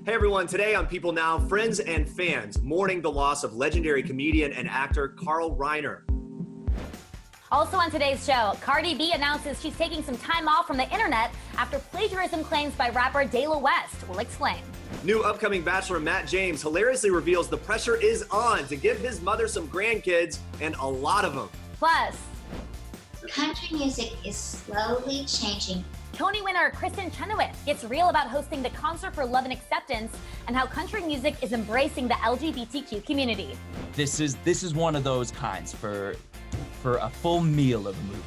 Hey everyone, today on People Now, friends and fans mourning the loss of legendary comedian and actor Carl Reiner. Also on today's show, Cardi B announces she's taking some time off from the internet after plagiarism claims by rapper De La West. We'll explain. New upcoming Bachelor Matt James hilariously reveals the pressure is on to give his mother some grandkids, and a lot of them. Plus, country music is slowly changing. Tony winner Kristen Chenoweth gets real about hosting the Concert for Love and Acceptance and how country music is embracing the LGBTQ community. This is one of those kinds for a full meal of a movie.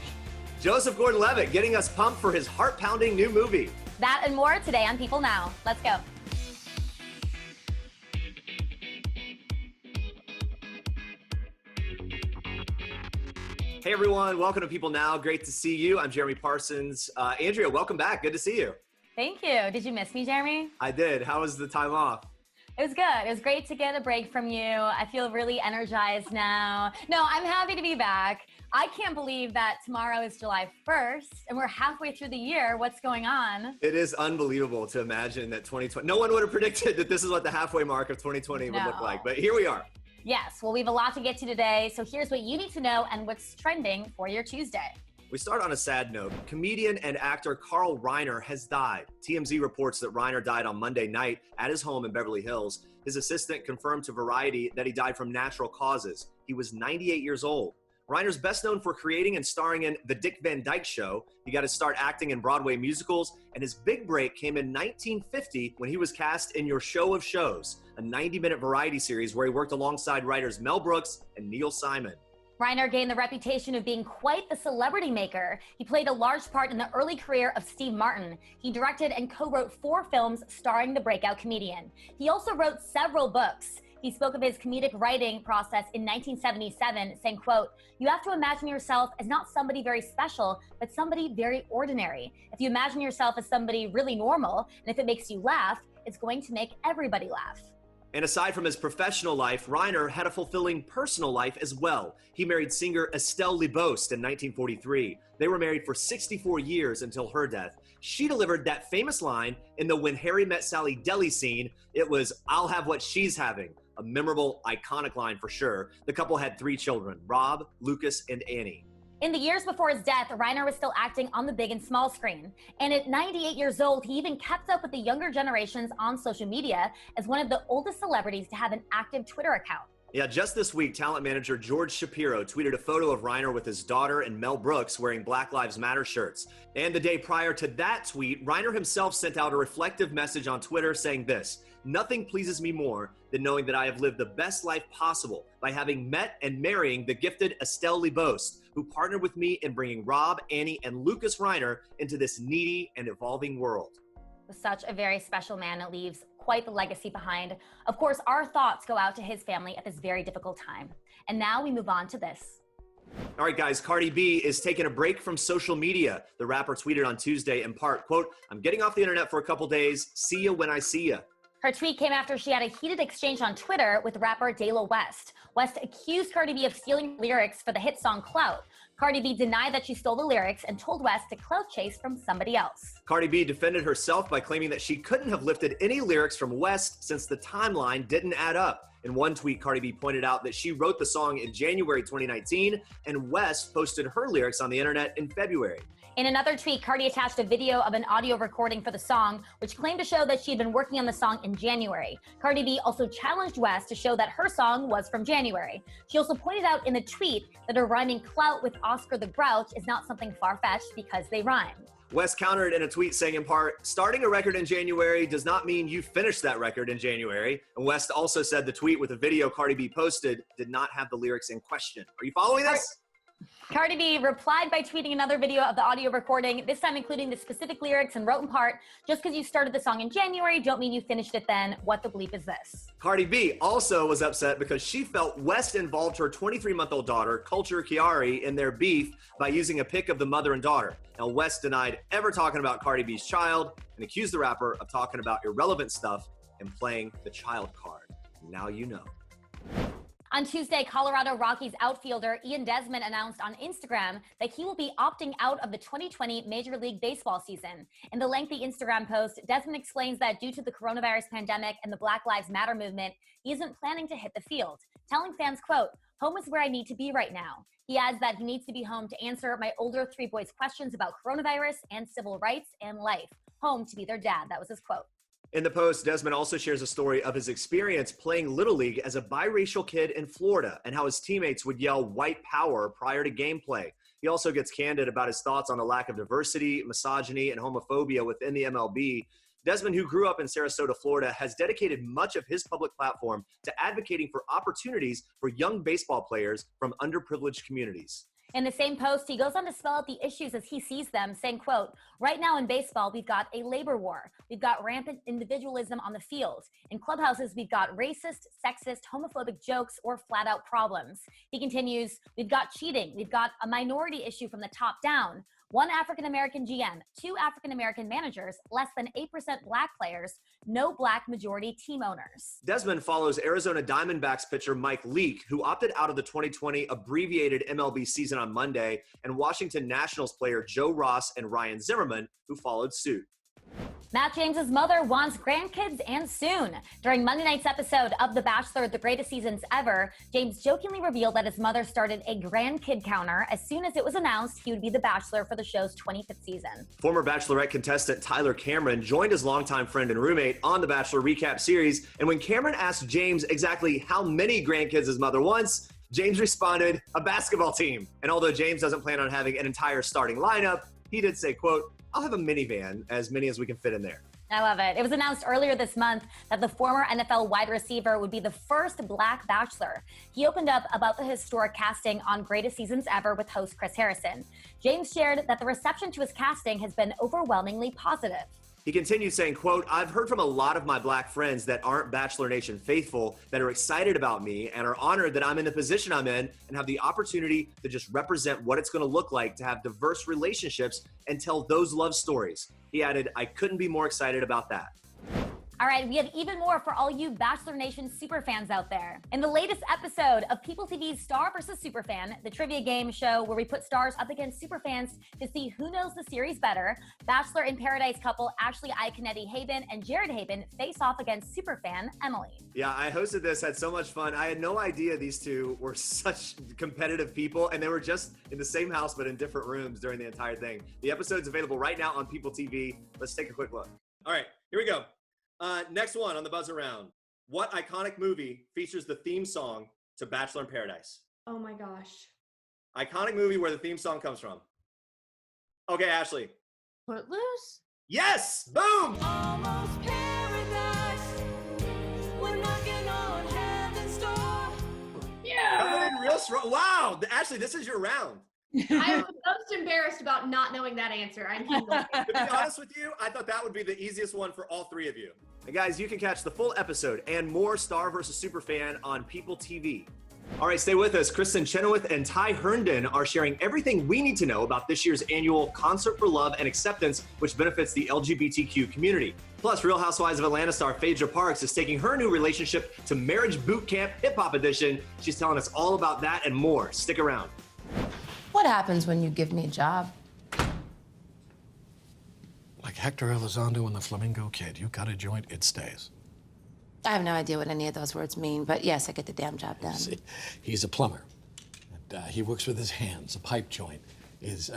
Joseph Gordon-Levitt getting us pumped for his heart-pounding new movie. That and more today on People Now. Let's go. Hey everyone, welcome to People Now. Great to see you. I'm Jeremy Parsons. Andrea, welcome back. Good to see you. Thank you. Did you miss me, Jeremy? I did. How was the time off? It was good. It was great to get a break from you. I feel really energized now. No, I'm happy to be back. I can't believe that tomorrow is July 1st and we're halfway through the year. What's going on? It is unbelievable to imagine that 2020, no one would have predicted that this is what the halfway mark of 2020 would look like, but here we are. Yes, well, we have a lot to get to today, so here's what you need to know and what's trending for your Tuesday. We start on a sad note. Comedian and actor Carl Reiner has died. TMZ reports that Reiner died on Monday night at his home in Beverly Hills. His assistant confirmed to Variety that he died from natural causes. He was 98 years old. Reiner's best known for creating and starring in The Dick Van Dyke Show. He got to start acting in Broadway musicals, and his big break came in 1950 when he was cast in Your Show of Shows, a 90-minute variety series where he worked alongside writers Mel Brooks and Neil Simon. Reiner gained the reputation of being quite the celebrity maker. He played a large part in the early career of Steve Martin. He directed and co-wrote 4 films starring the breakout comedian. He also wrote several books. He spoke of his comedic writing process in 1977, saying, quote, "You have to imagine yourself as not somebody very special, but somebody very ordinary. If you imagine yourself as somebody really normal, and if it makes you laugh, it's going to make everybody laugh." And aside from his professional life, Reiner had a fulfilling personal life as well. He married singer Estelle Libost in 1943. They were married for 64 years until her death. She delivered that famous line in the When Harry Met Sally deli scene. It was, "I'll have what she's having." A memorable, iconic line for sure. The couple had 3 children, Rob, Lucas, and Annie. In the years before his death, Reiner was still acting on the big and small screen. And at 98 years old, he even kept up with the younger generations on social media as one of the oldest celebrities to have an active Twitter account. Yeah, just this week, talent manager George Shapiro tweeted a photo of Reiner with his daughter and Mel Brooks wearing Black Lives Matter shirts. And the day prior to that tweet, Reiner himself sent out a reflective message on Twitter saying this: "Nothing pleases me more than knowing that I have lived the best life possible by having met and marrying the gifted Estelle Libost, who partnered with me in bringing Rob, Annie, and Lucas Reiner into this needy and evolving world." Such a very special man that leaves quite the legacy behind. Of course, our thoughts go out to his family at this very difficult time. And now we move on to this. All right, guys, Cardi B is taking a break from social media. The rapper tweeted on Tuesday in part, quote, "I'm getting off the internet for a couple days. See ya when I see ya." Her tweet came after she had a heated exchange on Twitter with rapper De La West. West accused Cardi B of stealing lyrics for the hit song Clout. Cardi B denied that she stole the lyrics and told West to clout chase from somebody else. Cardi B defended herself by claiming that she couldn't have lifted any lyrics from West since the timeline didn't add up. In one tweet, Cardi B pointed out that she wrote the song in January 2019 and West posted her lyrics on the internet in February. In another tweet, Cardi attached a video of an audio recording for the song, which claimed to show that she had been working on the song in January. Cardi B also challenged West to show that her song was from January. She also pointed out in the tweet that her rhyming clout with Oscar the Grouch is not something far-fetched because they rhyme. West countered in a tweet saying in part, "Starting a record in January does not mean you finished that record in January." And West also said the tweet with the video Cardi B posted did not have the lyrics in question. Are you following this? Cardi B replied by tweeting another video of the audio recording, this time including the specific lyrics, and wrote in part, "Just because you started the song in January, don't mean you finished it then. What the bleep is this?" Cardi B also was upset because she felt West involved her 23-month-old daughter, Culture Chiari, in their beef by using a pic of the mother and daughter. Now, West denied ever talking about Cardi B's child and accused the rapper of talking about irrelevant stuff and playing the child card. Now you know. On Tuesday, Colorado Rockies outfielder Ian Desmond announced on Instagram that he will be opting out of the 2020 Major League Baseball season. In the lengthy Instagram post, Desmond explains that due to the coronavirus pandemic and the Black Lives Matter movement, he isn't planning to hit the field, telling fans, quote, "Home is where I need to be right now." He adds that he needs to be home to answer my older 3 boys' questions about coronavirus and civil rights and life. Home to be their dad. That was his quote. In the post, Desmond also shares a story of his experience playing Little League as a biracial kid in Florida and how his teammates would yell white power prior to gameplay. He also gets candid about his thoughts on the lack of diversity, misogyny, and homophobia within the MLB. Desmond, who grew up in Sarasota, Florida, has dedicated much of his public platform to advocating for opportunities for young baseball players from underprivileged communities. In the same post, he goes on to spell out the issues as he sees them, saying, quote, "Right now in baseball, we've got a labor war. We've got rampant individualism on the field. In clubhouses, we've got racist, sexist, homophobic jokes or flat out problems." He continues, "We've got cheating. We've got a minority issue from the top down. 1 African-American GM, 2 African-American managers, less than 8% Black players, no Black majority team owners." Desmond follows Arizona Diamondbacks pitcher Mike Leake, who opted out of the 2020 abbreviated MLB season on Monday, and Washington Nationals player Joe Ross and Ryan Zimmerman, who followed suit. Matt James's mother wants grandkids and soon. During Monday night's episode of The Bachelor, The Greatest Seasons Ever, James jokingly revealed that his mother started a grandkid counter as soon as it was announced he would be the Bachelor for the show's 25th season. Former Bachelorette contestant Tyler Cameron joined his longtime friend and roommate on the Bachelor recap series, and when Cameron asked James exactly how many grandkids his mother wants, James responded, "A basketball team." And although James doesn't plan on having an entire starting lineup, he did say, quote, "I'll have a minivan, as many as we can fit in there." I love it. It was announced earlier this month that the former NFL wide receiver would be the first Black Bachelor. He opened up about the historic casting on Greatest Seasons Ever with host Chris Harrison. James shared that the reception to his casting has been overwhelmingly positive. He continued saying, quote, "I've heard from a lot of my Black friends that aren't Bachelor Nation faithful that are excited about me and are honored that I'm in the position I'm in and have the opportunity to just represent what it's going to look like to have diverse relationships and tell those love stories." He added, "I couldn't be more excited about that." All right, we have even more for all you Bachelor Nation superfans out there. In the latest episode of PeopleTV's Star vs. Superfan, the trivia game show where we put stars up against superfans to see who knows the series better, Bachelor in Paradise couple Ashley Iaconetti Haben and Jared Haben face off against superfan Emily. Yeah, I hosted this, had so much fun. I had no idea these two were such competitive people, and they were just in the same house but in different rooms during the entire thing. The episode's available right now on PeopleTV. Let's take a quick look. All right, here we go. Next one on the buzzer round. What iconic movie features the theme song to Bachelor in Paradise? Oh my gosh. Iconic movie where the theme song comes from. Okay, Ashley. Footloose? Yes! Boom! Almost paradise. We're knocking on heaven's door. Coming in real strong. Wow! Ashley, this is your round. I am most embarrassed about not knowing that answer. I'm humbled. To be honest with you, I thought that would be the easiest one for all 3 of you. And guys, you can catch the full episode and more Star vs. Superfan on PeopleTV. All right, stay with us. Kristen Chenoweth and Ty Herndon are sharing everything we need to know about this year's annual Concert for Love and Acceptance, which benefits the LGBTQ community. Plus, Real Housewives of Atlanta star Phaedra Parks is taking her new relationship to Marriage Boot Camp Hip Hop Edition. She's telling us all about that and more. Stick around. What happens when you give me a job? Like Hector Elizondo and the Flamingo Kid. You got a joint, it stays. I have no idea what any of those words mean, but yes, I get the damn job done. See, he's a plumber. And, he works with his hands. A pipe joint is,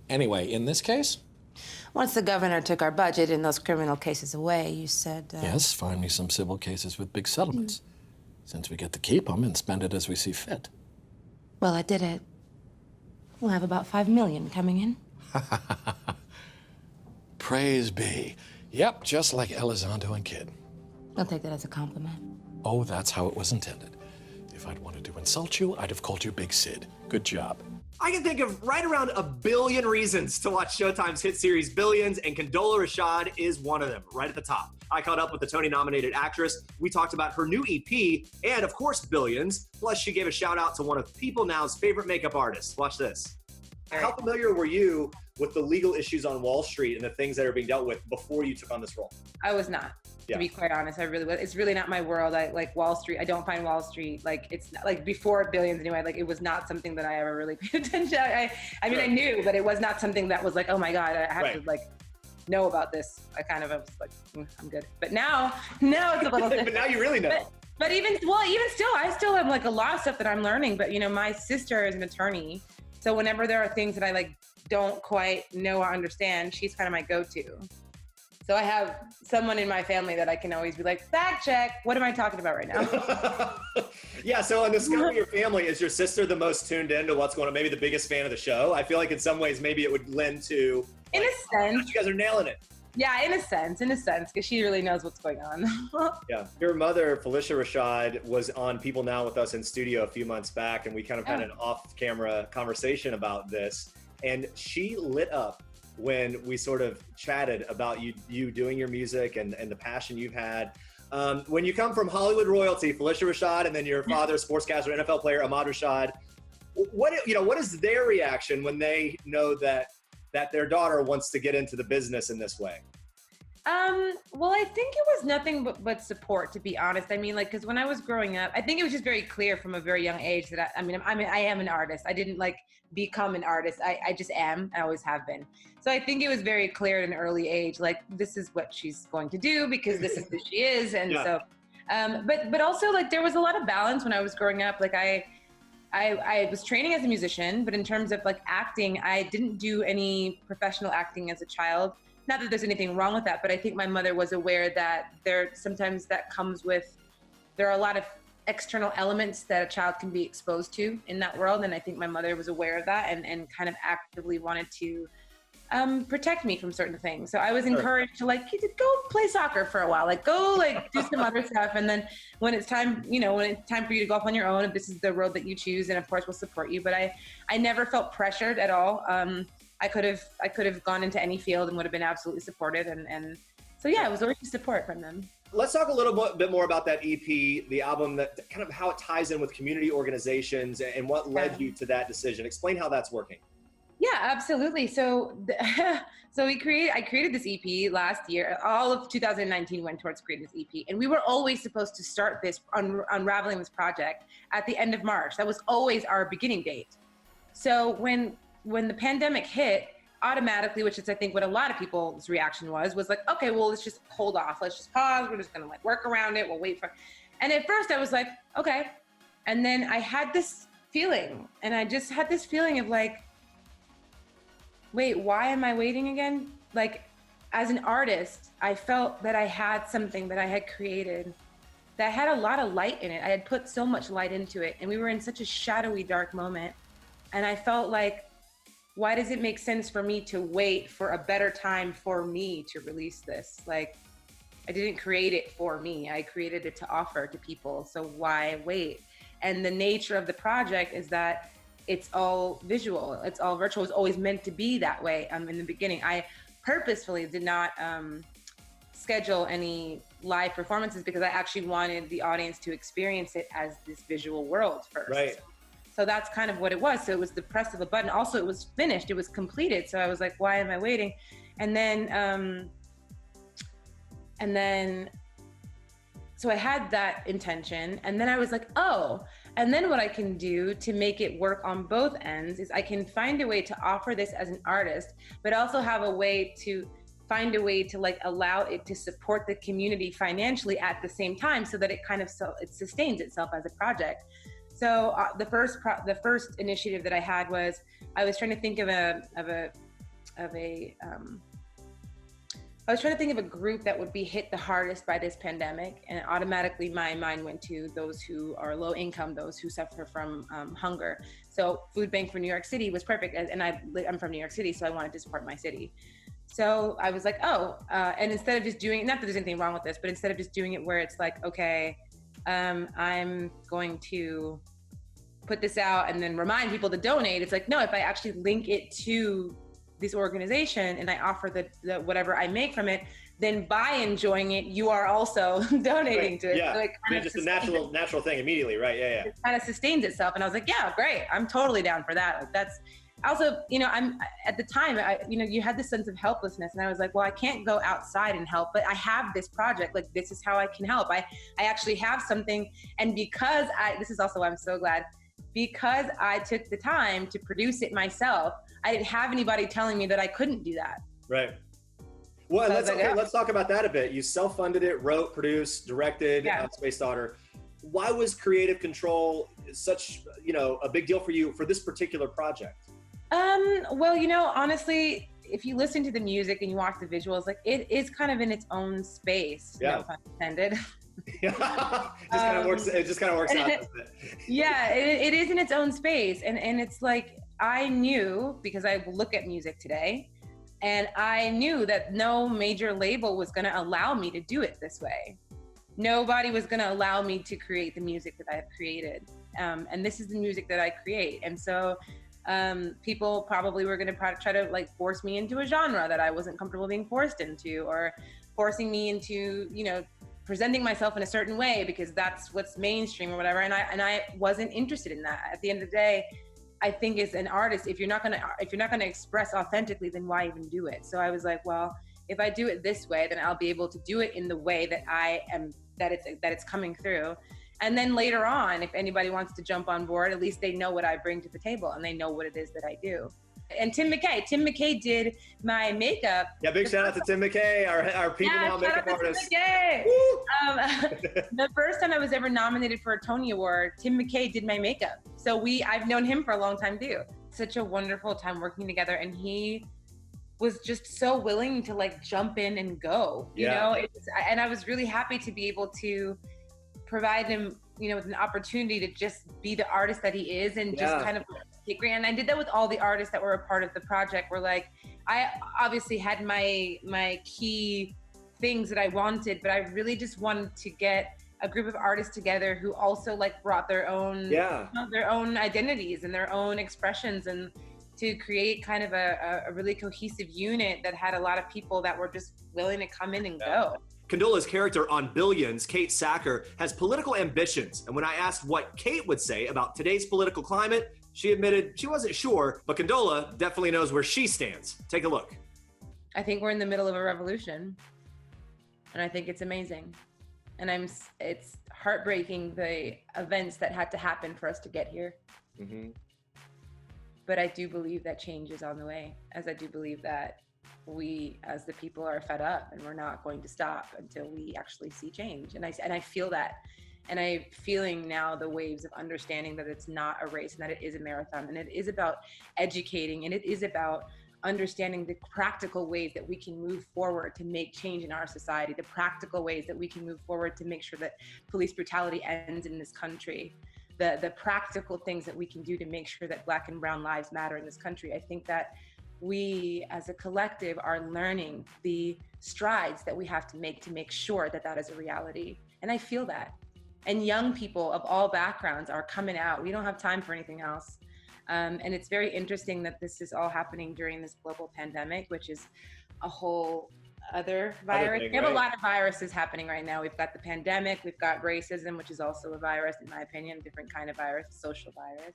Anyway, in this case? Once the governor took our budget and those criminal cases away, you said... Yes, find me some civil cases with big settlements. Since we get to keep them and spend it as we see fit. Well, I did it. We'll have about $5 million coming in. Praise be. Yep, just like Elizondo and Kid. I'll take that as a compliment. Oh, that's how it was intended. If I'd wanted to insult you, I'd have called you Big Sid. Good job. I can think of right around 1 billion reasons to watch Showtime's hit series Billions, and Condola Rashad is one of them, right at the top. I caught up with the Tony-nominated actress. We talked about her new EP and, of course, Billions. Plus, she gave a shout-out to one of People Now's favorite makeup artists. Watch this. How familiar were you with the legal issues on Wall Street and the things that are being dealt with before you took on this role? I was not. To be quite honest, I really was. It's really not my world. I like Wall Street. I don't find Wall Street, like, it's not, like, before Billions anyway, like, it was not something that I ever really paid attention. I mean, I knew, but it was not something that was like, oh my God, I have to like know about this. I kind of was like, I'm good. But now it's a little different. But now you really know. But even still, I still have like a lot of stuff that I'm learning. But, you know, my sister is an attorney. So whenever there are things that I like don't quite know or understand, she's kind of my go-to. So I have someone in my family that I can always be like, fact check, what am I talking about right now? Yeah, so on Discover Your Family, is your sister the most tuned in to what's going on? Maybe the biggest fan of the show? I feel like in some ways maybe it would lend to, like, in a sense. You guys are nailing it. Yeah, in a sense, because she really knows what's going on. Yeah. Your mother, Phylicia Rashad, was on People Now with us in studio a few months back, and we kind of had an off-camera conversation about this, and she lit up when we sort of chatted about you doing your music and the passion you've had. When you come from Hollywood royalty, Phylicia Rashad, and then your father, sportscaster, NFL player, Ahmad Rashad, what is their reaction when they know that their daughter wants to get into the business in this way? Well, I think it was nothing but support, to be honest. I mean, like, because when I was growing up, I think it was just very clear from a very young age that I am an artist. I didn't like become an artist. I just am. I always have been. So I think it was very clear at an early age, like, this is what she's going to do because this is who she is. And so, but also, like, there was a lot of balance when I was growing up. Like, I was training as a musician, but in terms of like acting, I didn't do any professional acting as a child. Not that there's anything wrong with that, but I think my mother was aware that sometimes that comes with, there are a lot of external elements that a child can be exposed to in that world. And I think my mother was aware of that and kind of actively wanted to protect me from certain things. So I was encouraged to like, go play soccer for a while, like go like do some other stuff. And then when it's time, when it's time for you to go off on your own, if this is the road that you choose, and of course we'll support you. But I never felt pressured at all. I could have gone into any field and would have been absolutely supported. And so, yeah, it was always support from them. Let's talk a little bit more about that EP, the album, that kind of how it ties in with community organizations and what led you to that decision. Explain how that's working. Yeah, absolutely. So, I created this EP last year. All of 2019 went towards creating this EP. And we were always supposed to start this, unraveling this project at the end of March. That was always our beginning date. So when the pandemic hit, automatically, which is I think what a lot of people's reaction was like, okay, well, let's just hold off. Let's just pause. We're just gonna like work around it. We'll wait for, and at first I was like, okay. And then I had this feeling, and I just had this feeling of like, wait, why am I waiting again? Like, as an artist, I felt that I had something that I had created that had a lot of light in it. I had put so much light into it, and we were in such a shadowy, dark moment. And I felt like, why does it make sense for me to wait for a better time for me to release this? Like, I didn't create it for me. I created it to offer to people. So why wait? And the nature of the project is that it's all visual. It's all virtual. It's always meant to be that way. In the beginning, I purposefully did not schedule any live performances because I actually wanted the audience to experience it as this visual world first. Right. So that's kind of what it was. So it was the press of a button. Also, it was finished. It was completed. So I was like, why am I waiting? And then, so I had that intention. And then I was like, oh, and then what I can do to make it work on both ends is I can find a way to offer this as an artist, but also have a way to find a way to like allow it to support the community financially at the same time so that it kind of, it sustains itself as a project. So the first initiative that I had was I was trying to think of a group that would be hit the hardest by this pandemic, and automatically my mind went to those who are low income, those who suffer from hunger. So Food Bank for New York City was perfect, and I'm from New York City, so I wanted to support my city. So I was like, and instead of just doing, not that there's anything wrong with this, but instead of just doing it where it's like, okay, I'm going to put this out and then remind people to donate. It's like, no, if I actually link it to this organization and I offer the whatever I make from it, then by enjoying it, you are also donating to it. Yeah, so it just a natural thing immediately, right? Yeah. It kind of sustains itself. And I was like, yeah, great. I'm totally down for that. Like also, I'm at the time, you had this sense of helplessness, and I was like, well, I can't go outside and help, but I have this project. Like, this is how I can help. I actually have something, and because this is also why I'm so glad, because I took the time to produce it myself, I didn't have anybody telling me that I couldn't do that. Right. Well, So let's talk about that a bit. You self-funded it, wrote, produced, directed Space Daughter. Why was creative control such, a big deal for you for this particular project? Well, honestly, if you listen to the music and you watch the visuals, like, it is kind of in its own space. Yeah. No pun intended. It just kind of works out, doesn't it? Yeah, it is in its own space. And it's like, I knew, because I look at music today, and I knew that no major label was going to allow me to do it this way. Nobody was going to allow me to create the music that I have created. And this is the music that I create. And so people probably were going to try to like force me into a genre that I wasn't comfortable being forced into, or forcing me into, presenting myself in a certain way because that's what's mainstream or whatever. And I wasn't interested in that. At the end of the day, I think as an artist, if you're not gonna express authentically, then why even do it? So I was like, well, if I do it this way, then I'll be able to do it in the way that that it's coming through. And then later on, if anybody wants to jump on board, at least they know what I bring to the table and they know what it is that I do. And Tim McKay did my makeup. Yeah, big shout out to Tim McKay, our People Now makeup artist. The first time I was ever nominated for a Tony Award, Tim McKay did my makeup. So I've known him for a long time too. Such a wonderful time working together, and he was just so willing to like jump in and go, you know? And I was really happy to be able to provide him, with an opportunity to just be the artist that he is and just kind of take grant. And I did that with all the artists that were a part of the project. Where like, I obviously had my key things that I wanted, but I really just wanted to get a group of artists together who also like brought their own their own identities and their own expressions, and to create kind of a really cohesive unit that had a lot of people that were just willing to come in and go. Condola's character on Billions, Kate Sacker, has political ambitions. And when I asked what Kate would say about today's political climate, she admitted she wasn't sure, but Condola definitely knows where she stands. Take a look. I think we're in the middle of a revolution, and I think it's amazing. And it's heartbreaking, the events that had to happen for us to get here. Mm-hmm. But I do believe that change is on the way, as I do believe that we as the people are fed up and we're not going to stop until we actually see change. And I feel that. And I'm feeling now the waves of understanding that it's not a race and that it is a marathon, and it is about educating, and it is about understanding the practical ways that we can move forward to make change in our society, the practical ways that we can move forward to make sure that police brutality ends in this country, the practical things that we can do to make sure that Black and brown lives matter in this country. I think that we as a collective are learning the strides that we have to make sure that that is a reality. And I feel that. And young people of all backgrounds are coming out. We don't have time for anything else. And it's very interesting that this is all happening during this global pandemic, which is a whole other virus. We have a lot of viruses happening right now. We've got the pandemic, we've got racism, which is also a virus, in my opinion, a different kind of virus, social virus.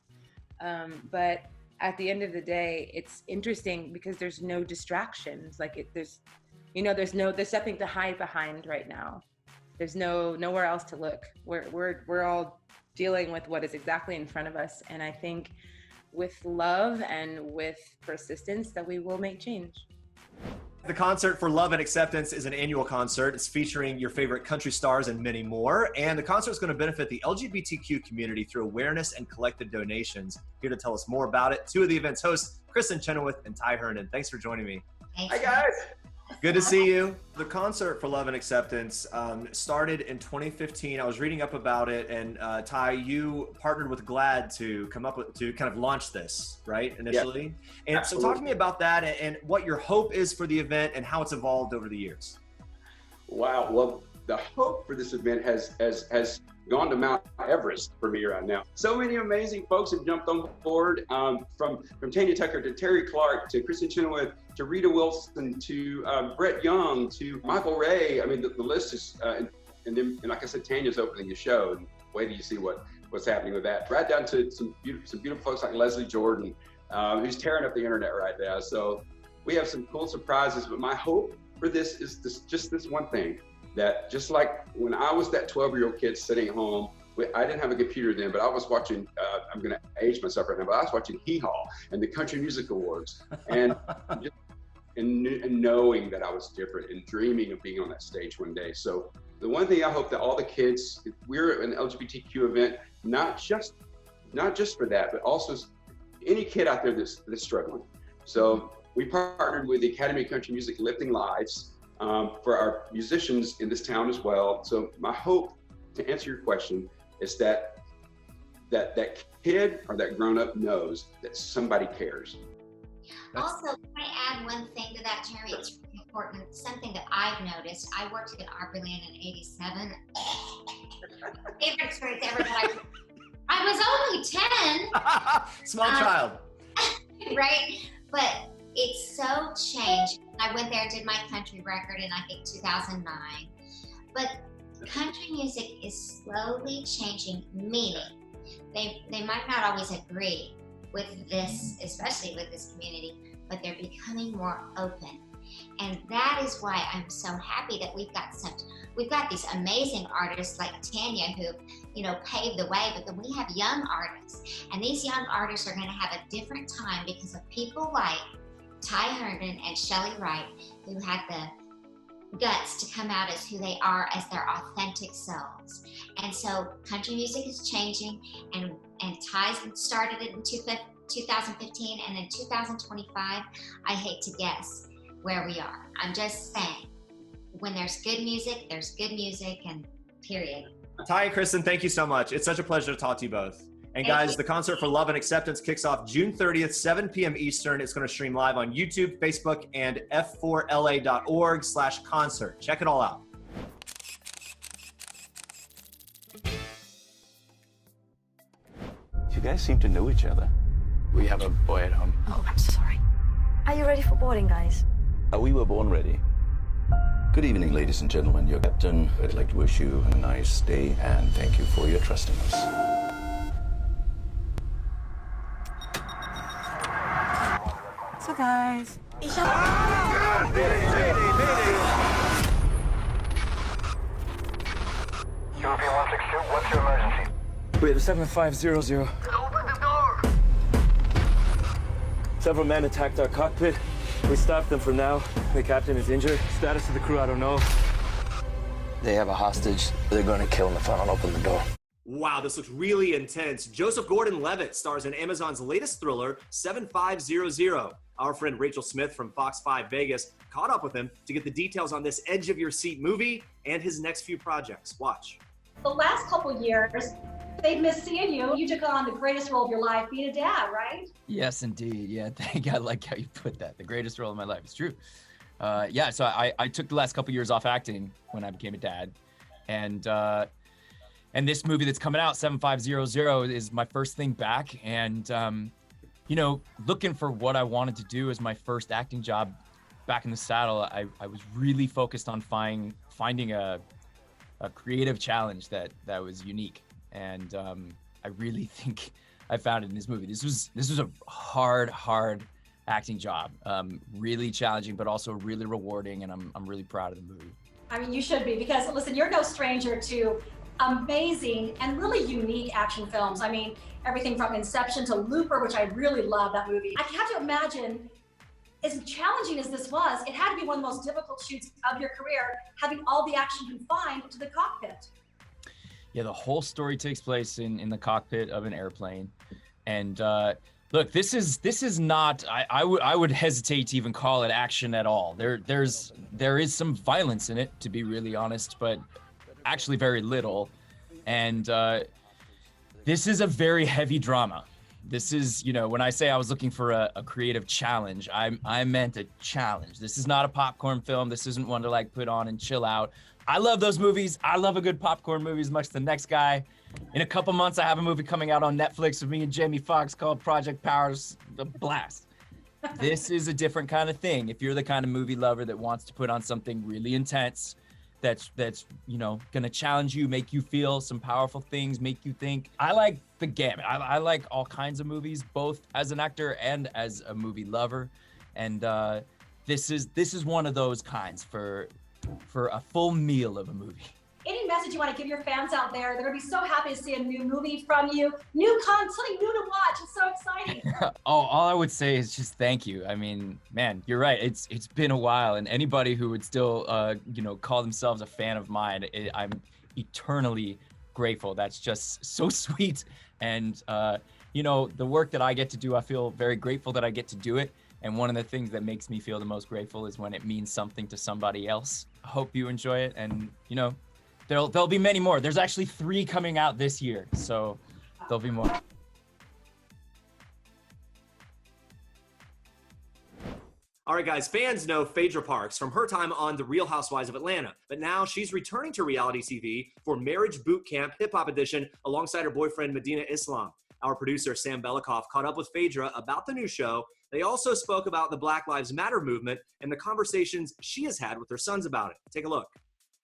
But at the end of the day, it's interesting because there's no distractions. Like there's nothing to hide behind right now. There's nowhere else to look. We're all dealing with what is exactly in front of us. And I think with love and with persistence that we will make change. The Concert for Love and Acceptance is an annual concert. It's featuring your favorite country stars and many more. And the concert is going to benefit the LGBTQ community through awareness and collective donations. Here to tell us more about it, two of the event's hosts, Kristen Chenoweth and Ty Hernan. Thanks for joining me. Thanks. Hi, guys. Good to see you. The Concert for Love and Acceptance started in 2015. I was reading up about it, and Ty, you partnered with GLAAD to come up with, to kind of launch this, right, initially? Yep. And absolutely. So talk to me about that and what your hope is for the event and how it's evolved over the years. Wow. Well, the hope for this event has gone to Mount Everest for me right now. So many amazing folks have jumped on board, from Tanya Tucker to Terry Clark to Kristen Chenoweth to Rita Wilson to Brett Young to Michael Ray. I mean, the list is, and like I said, Tanya's opening the show, and wait till you see what's happening with that. Right down to some beautiful folks like Leslie Jordan, who's tearing up the internet right now. So we have some cool surprises, but my hope for this is just this one thing, that just like when I was that 12-year-old kid sitting at home, I didn't have a computer then, but I was watching, I'm gonna age myself right now, but I was watching Hee Haw and the Country Music Awards, and and knowing that I was different and dreaming of being on that stage one day. So the one thing I hope that all the kids, we're an LGBTQ event, not just for that, but also any kid out there that's struggling. So we partnered with the Academy of Country Music Lifting Lives for our musicians in this town as well. So my hope, to answer your question, is that kid or that grown-up knows that somebody cares. Also, can I add one thing to that, Jeremy? It's really important. Something that I've noticed. I worked at Arborland in '87. Favorite experience ever. But I was only 10. Small child. Right? But it's so changed. I went there and did my country record in, I think, 2009. But country music is slowly changing, meaning they might not always agree with this, especially with this community, but they're becoming more open. And that is why I'm so happy that we've got these amazing artists like Tanya who, paved the way, but then we have young artists. And these young artists are gonna have a different time because of people like Ty Herndon and Shelley Wright, who had the guts to come out as who they are, as their authentic selves. And so country music is changing, and Ty started it in 2015, and in 2025, I hate to guess where we are. I'm just saying, when there's good music, and period. Ty and Kristen, thank you so much. It's such a pleasure to talk to you both. And guys, the Concert for Love and Acceptance kicks off June 30th, 7 p.m. Eastern. It's going to stream live on YouTube, Facebook, and f4la.org/concert. Check it all out. You guys seem to know each other. We have a boy at home. Oh, I'm so sorry. Are you ready for boarding, guys? We were born ready. Good evening, ladies and gentlemen. Your captain. I'd like to wish you a nice day and thank you for your trust in us. So, guys. European 162, what's your emergency? We have a 7500. Open the door! Several men attacked our cockpit. We stopped them for now. The captain is injured. Status of the crew, I don't know. They have a hostage. They're going to kill him if I don't open the door. Wow, this looks really intense. Joseph Gordon-Levitt stars in Amazon's latest thriller, 7500. Our friend Rachel Smith from Fox 5 Vegas caught up with him to get the details on this edge-of-your-seat movie and his next few projects. Watch. The last couple years, they've missed seeing you. You took on the greatest role of your life, being a dad, right? Yes, indeed. Yeah, thank you. I like how you put that. The greatest role of my life. It's true. Yeah, so I took the last couple years off acting when I became a dad. And this movie that's coming out, 7500, is my first thing back. And, looking for what I wanted to do as my first acting job back in the saddle, I was really focused on finding a creative challenge that was unique. And I really think I found it in this movie. This was a hard acting job, really challenging, but also really rewarding. And I'm really proud of the movie. I mean, you should be, because listen, you're no stranger to amazing and really unique action films. I mean, everything from Inception to Looper, which I really love that movie. I have to imagine, as challenging as this was, it had to be one of the most difficult shoots of your career, having all the action confined to the cockpit. Yeah, the whole story takes place in the cockpit of an airplane. And look, this is not, I would hesitate to even call it action at all. There is some violence in it, to be really honest, but actually very little. And this is a very heavy drama. This is, when I say I was looking for a creative challenge, I meant a challenge. This is not a popcorn film. This isn't one to like put on and chill out. I love those movies. I love a good popcorn movie as much as the next guy. In a couple months, I have a movie coming out on Netflix with me and Jamie Foxx called Project Power's a blast. This is a different kind of thing. If you're the kind of movie lover that wants to put on something really intense, that's you know, gonna challenge you, make you feel some powerful things, make you think. I like the gamut. I like all kinds of movies, both as an actor and as a movie lover, and this is one of those kinds for a full meal of a movie. Any message you want to give your fans out there? They're going to be so happy to see a new movie from you. Something new to watch. It's so exciting. All I would say is just thank you. I mean, man, you're right. It's been a while, and anybody who would still, you know, call themselves a fan of mine, I'm eternally grateful. That's just so sweet. And, you know, the work that I get to do, I feel very grateful that I get to do it. And one of the things that makes me feel the most grateful is when it means something to somebody else. I hope you enjoy it, and, you know, there'll be many more. There's actually 3 coming out this year, so there'll be more. All right, guys, fans know Phaedra Parks from her time on The Real Housewives of Atlanta, but now she's returning to reality TV for Marriage Boot Camp Hip Hop Edition alongside her boyfriend, Medina Islam. Our producer, Sam Belikoff, caught up with Phaedra about the new show. They also spoke about the Black Lives Matter movement and the conversations she has had with her sons about it. Take a look.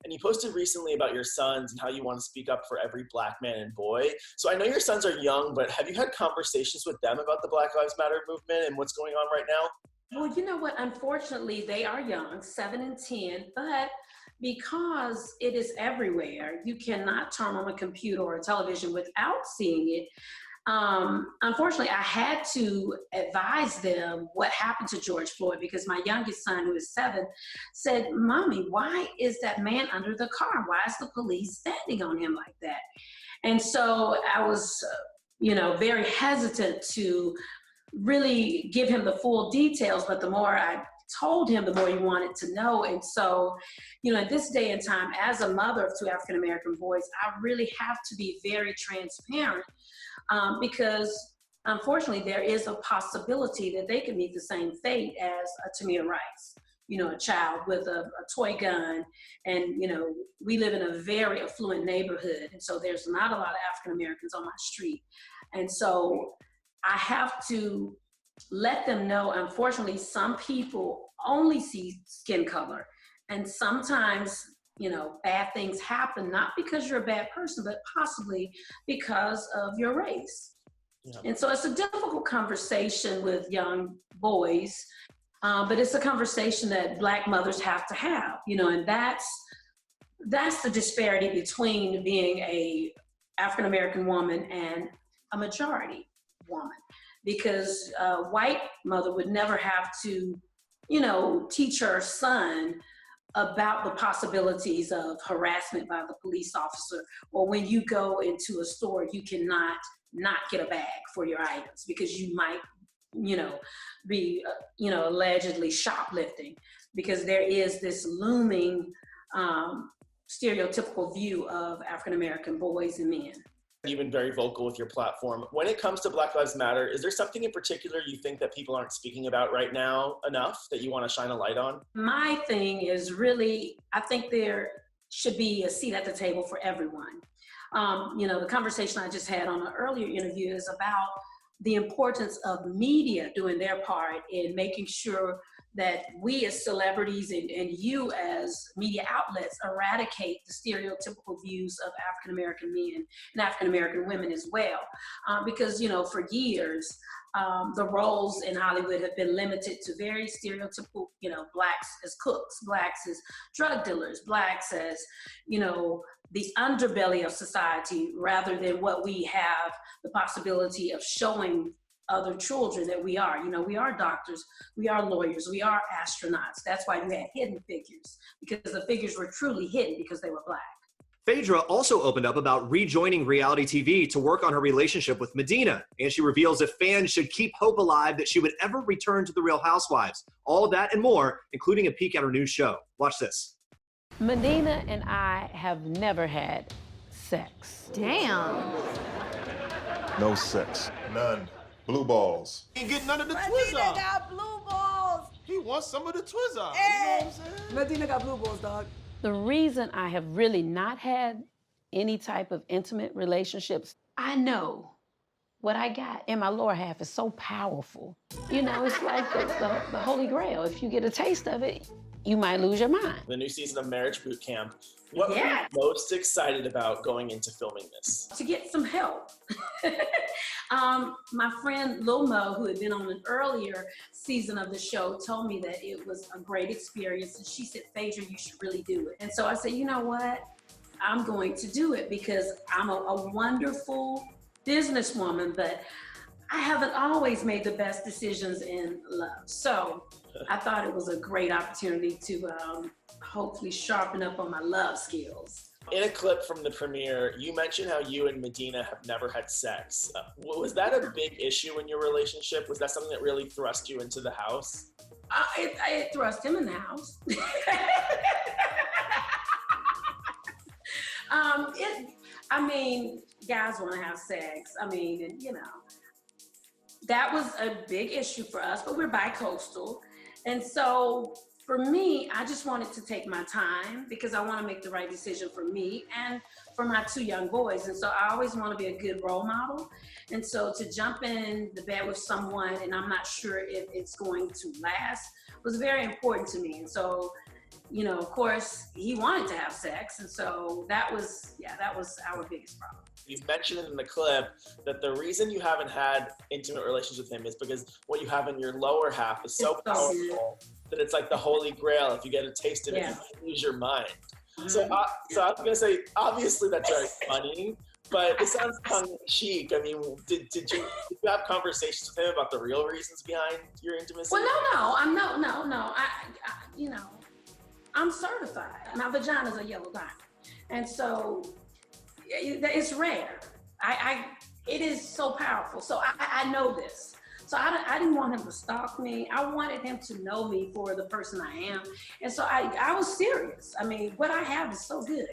And you posted recently about your sons and how you want to speak up for every Black man and boy. So I know your sons are young, but have you had conversations with them about the Black Lives Matter movement and what's going on right now? Well, you know what? Unfortunately, they are young, 7 and 10, but because it is everywhere, you cannot turn on a computer or a television without seeing it. Unfortunately, I had to advise them what happened to George Floyd because my youngest son, who is 7, said, "Mommy, why is that man under the car? Why is the police standing on him like that?" And so I was, you know, very hesitant to really give him the full details, but the more I told him, the more he wanted to know. And so, you know, at this day and time, as a mother of 2 African-American boys, I really have to be very transparent because unfortunately there is a possibility that they could meet the same fate as Tamir Rice, you know, a child with a toy gun. And, you know, we live in a very affluent neighborhood. And so there's not a lot of African-Americans on my street. And so I have to let them know, unfortunately, some people only see skin color. And sometimes, you know, bad things happen, not because you're a bad person, but possibly because of your race. Yeah. And so it's a difficult conversation with young boys, but it's a conversation that Black mothers have to have, you know, and that's the disparity between being a African-American woman and a majority woman. Because a white mother would never have to, you know, teach her son about the possibilities of harassment by the police officer, or when you go into a store, you cannot not get a bag for your items because you might, you know, be, you know, allegedly shoplifting, because there is this looming stereotypical view of African-American boys and men. You've been very vocal with your platform. When it comes to Black Lives Matter, is there something in particular you think that people aren't speaking about right now enough that you want to shine a light on? My thing is really, I think there should be a seat at the table for everyone. You know, the conversation I just had on an earlier interview is about the importance of media doing their part in making sure that we as celebrities and you as media outlets eradicate the stereotypical views of African-American men and African-American women as well. Because, you know, for years, the roles in Hollywood have been limited to very stereotypical, you know, Blacks as cooks, Blacks as drug dealers, Blacks as, you know, the underbelly of society, rather than what we have the possibility of showing other children that we are. You know, we are doctors, we are lawyers, we are astronauts. That's why you had hidden figures, because the figures were truly hidden because they were Black. Phaedra also opened up about rejoining reality TV to work on her relationship with Medina, and she reveals if fans should keep hope alive that she would ever return to The Real Housewives. All of that and more, including a peek at her new show. Watch this. Medina and I have never had sex. Damn. No sex. None. Blue balls. He ain't getting none of the Medina Twizzler. got blue balls. He wants some of the Twizzler. Hey. You know what I'm saying? Medina got blue balls, dog. The reason I have really not had any type of intimate relationships, I know what I got in my lower half is so powerful. You know, it's like the Holy Grail. If you get a taste of it, you might lose your mind. The new season of Marriage Boot Camp. What were you most excited about going into filming this? To get some help. My friend Lil Mo, who had been on an earlier season of the show, told me that it was a great experience. And she said, Phaedra, you should really do it. And so I said, you know what? I'm going to do it because I'm a wonderful businesswoman, but I haven't always made the best decisions in love. So I thought it was a great opportunity to hopefully sharpen up on my love skills. In a clip from the premiere, you mentioned how you and Medina have never had sex. Was that a big issue in your relationship? Was that something that really thrust you into the house? It thrust him in the house. Guys want to have sex. That was a big issue for us, but we're bi-coastal. And so for me, I just wanted to take my time because I want to make the right decision for me and for my 2 young boys. And so I always want to be a good role model. And so to jump in the bed with someone and I'm not sure if it's going to last was very important to me. And so, of course, he wanted to have sex. And so that was our biggest problem. You've mentioned in the clip that the reason you haven't had intimate relations with him is because what you have in your lower half is so powerful that it's like the holy grail. If you get a taste of it, you lose your mind. So I was gonna say, obviously that's very funny, but it sounds tongue-in-cheek. Did you have conversations with him about the real reasons behind your intimacy? Well, no. I'm certified. My vagina's a yellow diamond, and so it's rare. It is so powerful. So I know this. So I didn't want him to stalk me. I wanted him to know me for the person I am. And so I was serious. What I have is so good.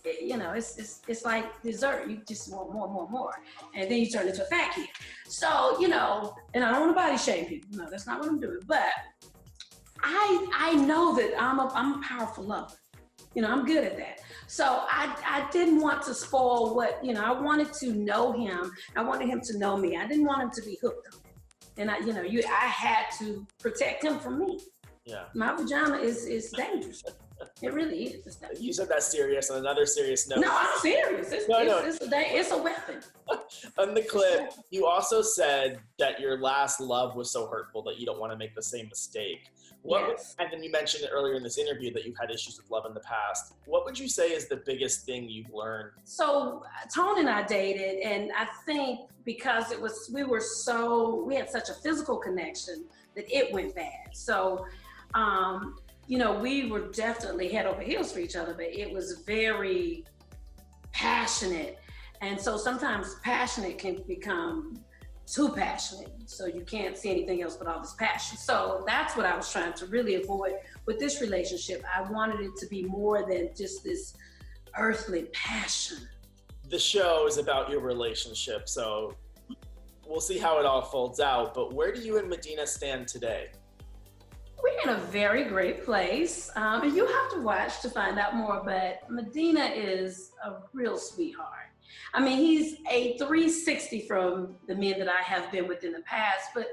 It's like dessert. You just want more. And then you turn into a fat kid. So, and I don't want to body shame people. No, that's not what I'm doing. But I know that I'm a powerful lover. I'm good at that. So I didn't want to spoil I wanted to know him. I wanted him to know me. I didn't want him to be hooked on it. And I had to protect him from me. Yeah. My vagina is dangerous. It really is. It's dangerous. You said that serious. On another serious note. No, I'm serious. It's a weapon. On the clip, you also said that your last love was so hurtful that you don't want to make the same mistake. And then you mentioned earlier in this interview that you've had issues with love in the past. What would you say is the biggest thing you've learned? So Tone and I dated, and I think because we had such a physical connection that it went bad. So, we were definitely head over heels for each other, but it was very passionate. And so sometimes passionate can become too passionate, so you can't see anything else but all this passion. So that's what I was trying to really avoid with this relationship. I wanted it to be more than just this earthly passion. The show is about your relationship, so we'll see how it all folds out. But where do you and Medina stand today? We're in a very great place. And you have to watch to find out more, but Medina is a real sweetheart. He's a 360 from the men that I have been with in the past, but,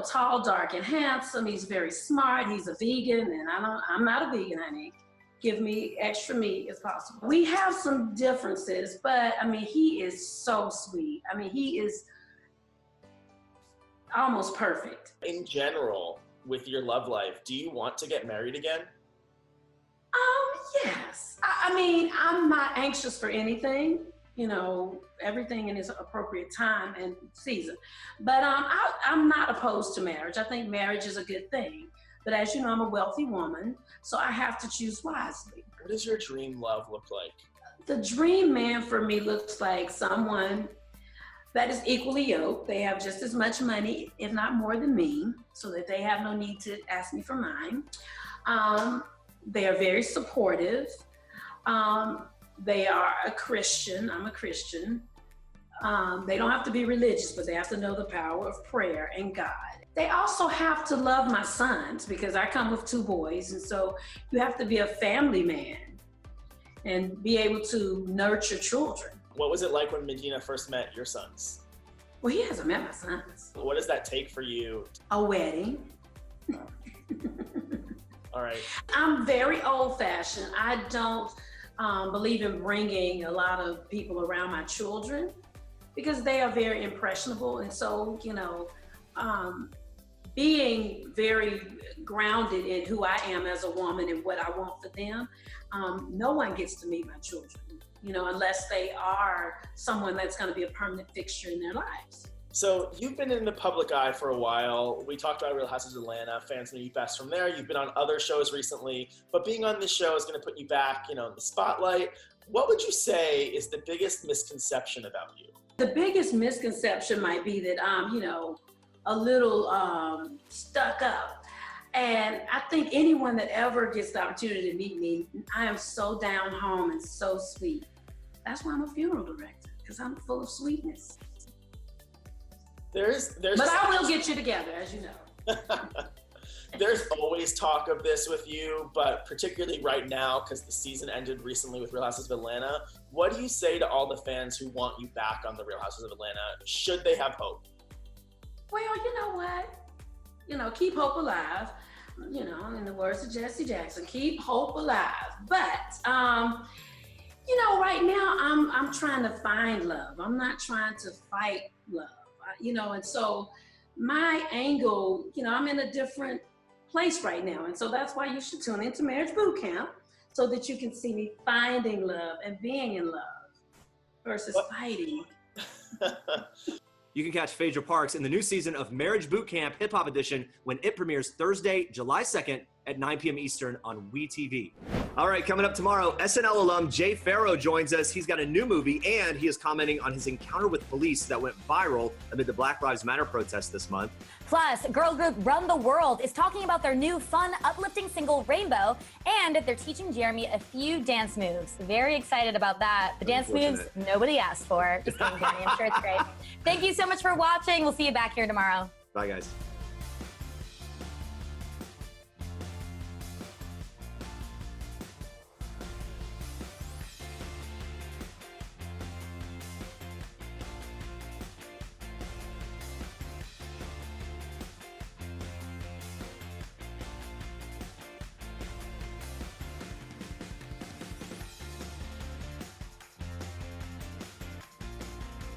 tall, dark, and handsome. He's very smart. He's a vegan, and I'm not a vegan, honey. Give me extra meat if possible. We have some differences, but, he is so sweet. He is almost perfect. In general, with your love life, do you want to get married again? Yes. I'm not anxious for anything, everything in its appropriate time and season. But I'm not opposed to marriage. I think marriage is a good thing. But as you know, I'm a wealthy woman, so I have to choose wisely. What does your dream love look like? The dream man for me looks like someone that is equally yoked. They have just as much money, if not more than me, so that they have no need to ask me for mine. They are very supportive. They are a Christian. I'm a Christian. They don't have to be religious, but they have to know the power of prayer and God. They also have to love my sons because I come with 2 boys. And so you have to be a family man and be able to nurture children. What was it like when Medina first met your sons? Well, he hasn't met my sons. What does that take for you? A wedding. All right. I'm very old-fashioned. I don't believe in bringing a lot of people around my children because they are very impressionable. And so, you know, being very grounded in who I am as a woman and what I want for them, no one gets to meet my children, you know, unless they are someone that's going to be a permanent fixture in their lives. So you've been in the public eye for a while. We talked about Real Housewives of Atlanta. Fans know you best from there. You've been on other shows recently, but being on this show is going to put you back, you know, in the spotlight. What would you say is the biggest misconception about you? The biggest misconception might be that I'm, you know, a little stuck up. And I think anyone that ever gets the opportunity to meet me, I am so down home and so sweet. That's why I'm a funeral director, because I'm full of sweetness. But I will get you together, as you know. There's always talk of this with you, but particularly right now, because the season ended recently with Real Housewives of Atlanta. What do you say to all the fans who want you back on the Real Housewives of Atlanta? Should they have hope? Well, you know what? You know, keep hope alive. You know, in the words of Jesse Jackson, keep hope alive. But, you know, right now I'm trying to find love. I'm not trying to fight love. You know, and so my angle, you know, I'm in a different place right now. And so that's why you should tune into Marriage Boot Camp so that you can see me finding love and being in love versus fighting. You can catch Phaedra Parks in the new season of Marriage Boot Camp Hip Hop Edition when it premieres Thursday, July 2nd at 9 p.m. Eastern on WeTV. All right, coming up tomorrow, SNL alum Jay Pharoah joins us. He's got a new movie, and he is commenting on his encounter with police that went viral amid the Black Lives Matter protests this month. Plus, girl group Run the World is talking about their new fun, uplifting single, Rainbow, and they're teaching Jeremy a few dance moves. Very excited about that. The dance moves nobody asked for. Just kidding, Jeremy. I'm sure it's great. Thank you so much for watching. We'll see you back here tomorrow. Bye, guys.